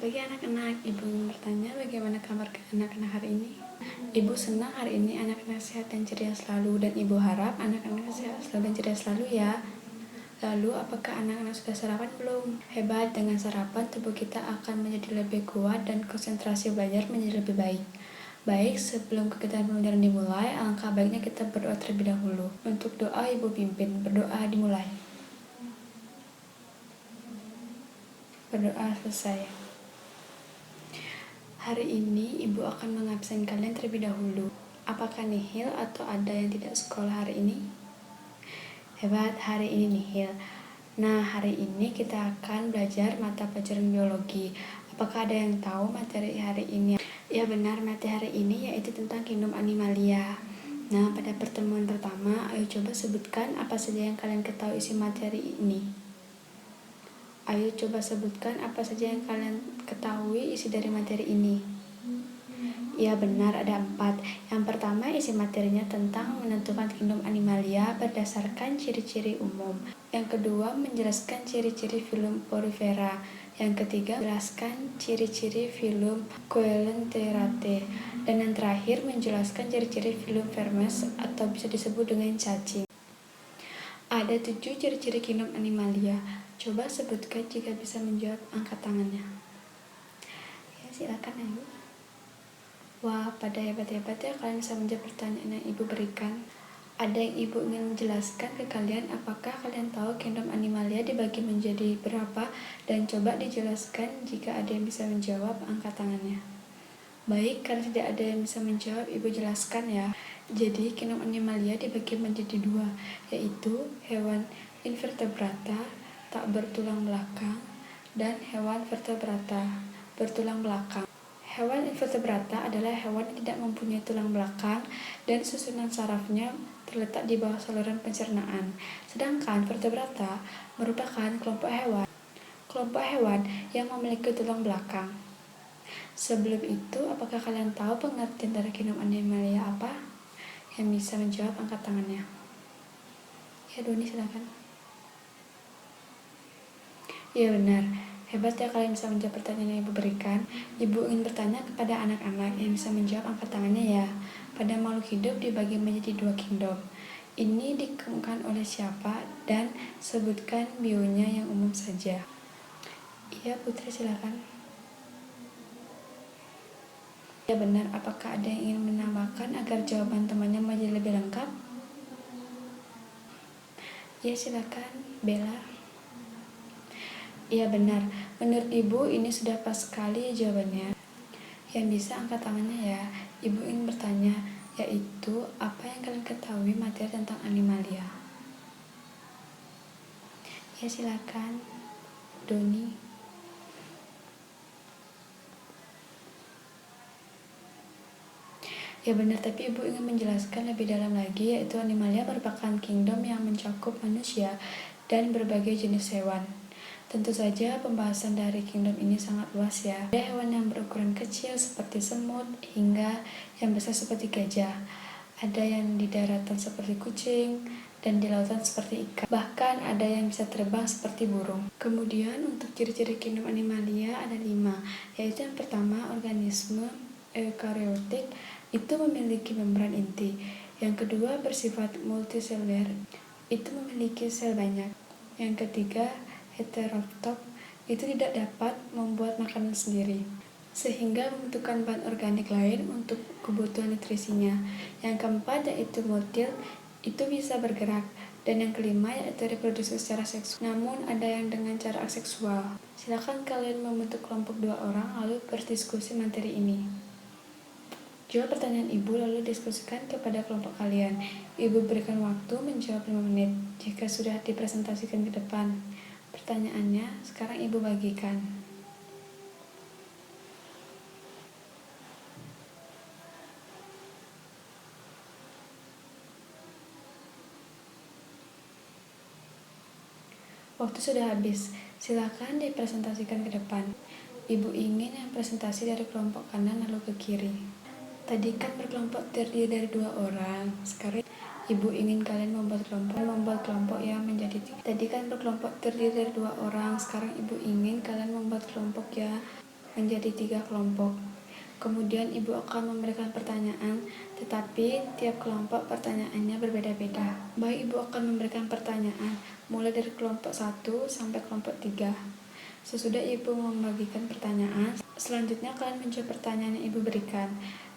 Bagi anak-anak, Ibu bertanya bagaimana kabar anak-anak hari ini? Ibu senang hari ini anak-anak sehat dan ceria selalu, dan Ibu harap anak-anak sehat selalu dan ceria selalu ya. Lalu, apakah anak-anak sudah sarapan belum? Hebat, dengan sarapan tubuh kita akan menjadi lebih kuat dan konsentrasi belajar menjadi lebih baik. Baik, sebelum kegiatan pembelajaran dimulai, alangkah baiknya kita berdoa terlebih dahulu. Untuk doa, Ibu pimpin. Berdoa dimulai. Berdoa selesai. Hari ini Ibu akan mengabsen kalian terlebih dahulu. Apakah nihil atau ada yang tidak sekolah hari ini? Hebat, hari ini nihil. Nah, hari ini kita akan belajar mata pelajaran biologi. Apakah ada yang tahu materi hari ini? Ya benar, materi hari ini yaitu tentang kingdom animalia. Nah, pada pertemuan pertama, ayo coba sebutkan apa saja yang kalian ketahui isi materi ini. Ayo coba sebutkan apa saja yang kalian ketahui isi dari materi ini. Ya benar, ada 4. Yang pertama, isi materinya tentang menentukan kingdom animalia berdasarkan ciri-ciri umum. Yang kedua, menjelaskan ciri-ciri filum Porifera. Yang ketiga, menjelaskan ciri-ciri filum Coelenterate. Dan yang terakhir, menjelaskan ciri-ciri filum Vermes atau bisa disebut dengan cacing. Ada 7 ciri-ciri kingdom animalia. Coba sebutkan jika bisa menjawab, angkat tangannya. Ya, silakan Ibu. Wah, pada hebat-hebat ya kalian bisa menjawab pertanyaan yang Ibu berikan. Ada yang Ibu ingin menjelaskan ke kalian, apakah kalian tahu kingdom animalia dibagi menjadi berapa? Dan coba dijelaskan jika ada yang bisa menjawab, angkat tangannya. Baik, karena tidak ada yang bisa menjawab, Ibu jelaskan ya. Jadi, kingdom animalia dibagi menjadi 2, yaitu hewan invertebrata tak bertulang belakang dan hewan vertebrata bertulang belakang. Hewan invertebrata adalah hewan yang tidak mempunyai tulang belakang dan susunan sarafnya terletak di bawah saluran pencernaan. Sedangkan vertebrata merupakan kelompok hewan yang memiliki tulang belakang. Sebelum itu, apakah kalian tahu pengertian dari kingdom animalia apa? Yang bisa menjawab, angkat tangannya. Ya, Doni silakan. Ya benar, hebat ya kalian bisa menjawab pertanyaan yang Ibu berikan. Ibu ingin bertanya kepada anak-anak yang bisa menjawab, angkat tangannya ya. Pada makhluk hidup dibagi menjadi 2 kingdom. Ini dikembangkan oleh siapa dan sebutkan bionya yang umum saja. Iya, Putri silakan. Ya benar, apakah ada yang ingin menambahkan agar jawaban temannya menjadi lebih lengkap? Ya silakan, Bella. Iya benar, menurut Ibu ini sudah pas sekali jawabannya. Yang bisa angkat tangannya ya. Ibu ingin bertanya, yaitu apa yang kalian ketahui materi tentang animalia? Ya silakan, Doni. Ya benar, tapi Ibu ingin menjelaskan lebih dalam lagi, yaitu animalia merupakan kingdom yang mencakup manusia dan berbagai jenis hewan. Tentu saja pembahasan dari kingdom ini sangat luas ya. Ada hewan yang berukuran kecil seperti semut hingga yang besar seperti gajah. Ada yang di daratan seperti kucing dan di lautan seperti ikan. Bahkan ada yang bisa terbang seperti burung. Kemudian untuk ciri-ciri kingdom animalia ada 5, yaitu yang pertama, organisme eukariotik itu memiliki membran inti. Yang kedua, bersifat multiseluler, itu memiliki sel banyak. Yang ketiga, heterotop itu tidak dapat membuat makanan sendiri, sehingga membutuhkan bahan organik lain untuk kebutuhan nutrisinya. Yang keempat yaitu motil, itu bisa bergerak. Dan yang kelima yaitu reproduksi secara seksual, namun ada yang dengan cara aseksual. Silakan kalian membentuk kelompok 2 orang lalu berdiskusi materi ini. Jawab pertanyaan Ibu lalu diskusikan kepada kelompok kalian. Ibu berikan waktu menjawab 5 menit. Jika sudah dipresentasikan ke depan pertanyaannya, sekarang Ibu bagikan. Waktu sudah habis, silakan dipresentasikan ke depan. Ibu ingin yang presentasi dari kelompok kanan lalu ke kiri. Tadi kan berkelompok terdiri dari 2 orang. Sekarang Ibu ingin kalian membuat kelompok yang menjadi 3. Tadi kan berkelompok terdiri dari 2 orang. Sekarang Ibu ingin kalian membuat kelompok yang menjadi 3 kelompok. Kemudian ibu akan memberikan pertanyaan, tetapi tiap kelompok pertanyaannya berbeda-beda. Baik, ibu akan memberikan pertanyaan mulai dari kelompok 1 sampai kelompok 3. Sesudah ibu membagikan pertanyaan, selanjutnya kalian menjawab pertanyaan yang ibu berikan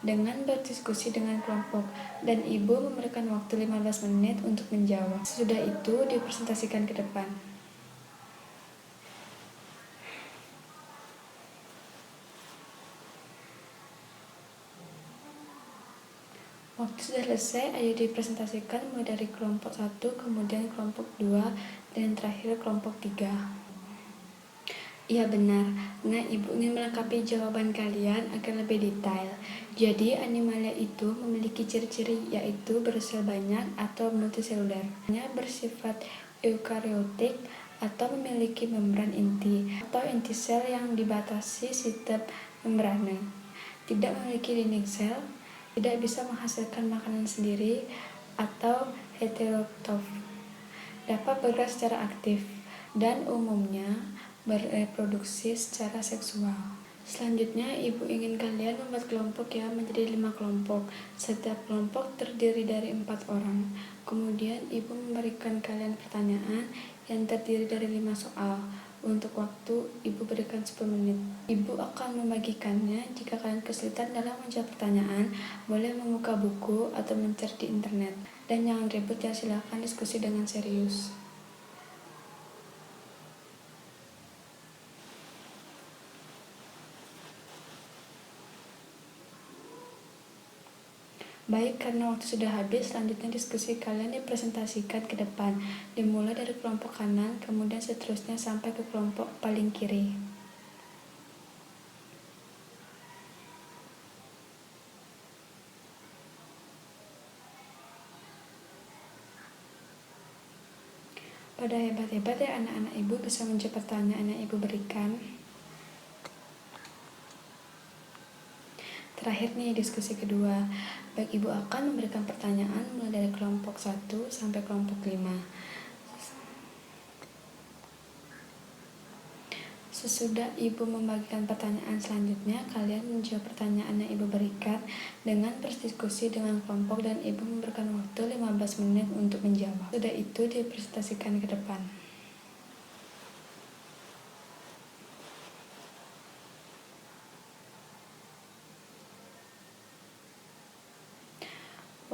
dengan berdiskusi dengan kelompok, dan ibu memberikan waktu 15 menit untuk menjawab. Sesudah itu dipresentasikan ke depan. Waktu sudah selesai, ayo dipresentasikan mulai dari kelompok 1, kemudian kelompok 2, dan terakhir kelompok 3. Iya benar, nah ibu ingin melengkapi jawaban kalian agar lebih detail. Jadi animalia itu memiliki ciri-ciri yaitu bersel banyak atau multiseluler, bersifat eukariotik atau memiliki membran inti atau inti sel yang dibatasi sistem membrana, tidak memiliki dinding sel, tidak bisa menghasilkan makanan sendiri atau heterotroph, dapat bergerak secara aktif, dan umumnya bereproduksi secara seksual. Selanjutnya, ibu ingin kalian membuat kelompok yang menjadi 5 kelompok. Setiap kelompok terdiri dari 4 orang. Kemudian, ibu memberikan kalian pertanyaan yang terdiri dari 5 soal. Untuk waktu, ibu berikan 10 menit. Ibu akan membagikannya. Jika kalian kesulitan dalam menjawab pertanyaan, boleh membuka buku atau mencari di internet. Dan jangan ribut ya, silakan diskusi dengan serius. Baik, karena waktu sudah habis, selanjutnya diskusi kalian dipresentasikan ke depan, dimulai dari kelompok kanan, kemudian seterusnya sampai ke kelompok paling kiri. Pada hebat-hebat ya anak-anak ibu bisa menjawab pertanyaan yang ibu berikan. Terakhir nih, diskusi kedua. Baik, ibu akan memberikan pertanyaan mulai dari kelompok 1 sampai kelompok 5. Sesudah ibu membagikan pertanyaan selanjutnya, kalian menjawab pertanyaan yang ibu berikan dengan berdiskusi dengan kelompok, dan ibu memberikan waktu 15 menit untuk menjawab. Sudah itu dipresentasikan ke depan.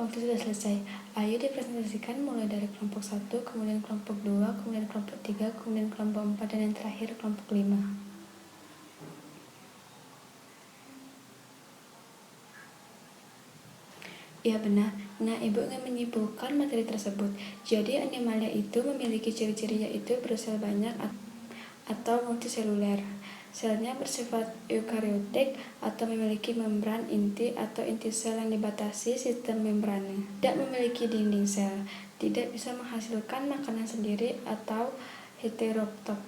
Waktu sudah selesai, ayo dipresentasikan mulai dari kelompok 1, kemudian kelompok 2, kemudian kelompok 3, kemudian kelompok 4, dan yang terakhir kelompok 5. Iya benar, nah ibu ingin menyimpulkan materi tersebut. Jadi animalia itu memiliki ciri-ciri yaitu bersel banyak atau multiseluler. Selnya bersifat eukariotik atau memiliki membran inti atau inti sel yang dibatasi sistem membrana. Tidak memiliki dinding sel, tidak bisa menghasilkan makanan sendiri atau heterotroph,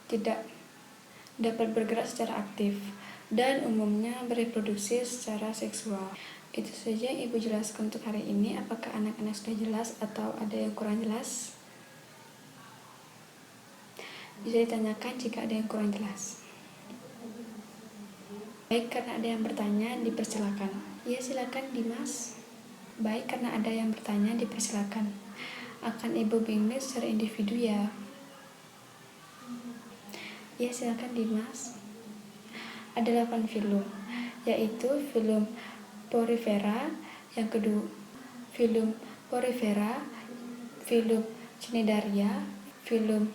tidak dapat bergerak secara aktif, dan umumnya bereproduksi secara seksual. Itu saja yang ibu jelaskan untuk hari ini. Apakah anak-anak sudah jelas atau ada yang kurang jelas? Bisa ditanyakan jika ada yang kurang jelas. Baik, karena ada yang bertanya, dipersilakan. Ya, silakan Dimas. Baik, karena ada yang bertanya, dipersilakan. Akan ibu bimbing secara individu ya. Ya, silakan Dimas. Ada 8 filum, yaitu filum Porifera, yang kedua filum Porifera, filum Cnidaria, filum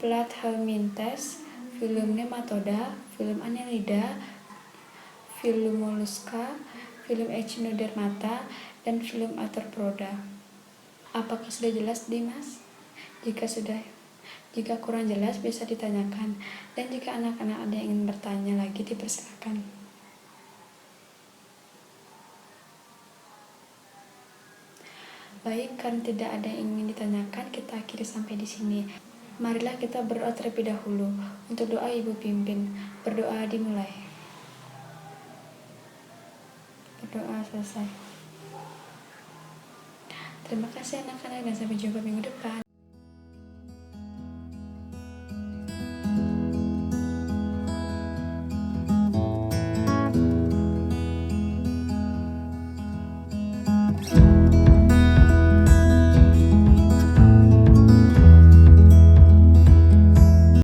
Platyhelminthes, filum Nematoda, filum Annelida, filum Mollusca, filum Echinodermata, dan filum Arthropoda. Apakah sudah jelas, Dimas? Jika kurang jelas bisa ditanyakan, dan jika anak-anak ada yang ingin bertanya lagi dipersilakan. Baik, karena tidak ada yang ingin ditanyakan, kita akhiri sampai di sini. Marilah kita berdoa terlebih dahulu. Untuk doa ibu pimpin. Berdoa dimulai. Berdoa selesai. Terima kasih anak-anak dan sampai jumpa minggu depan.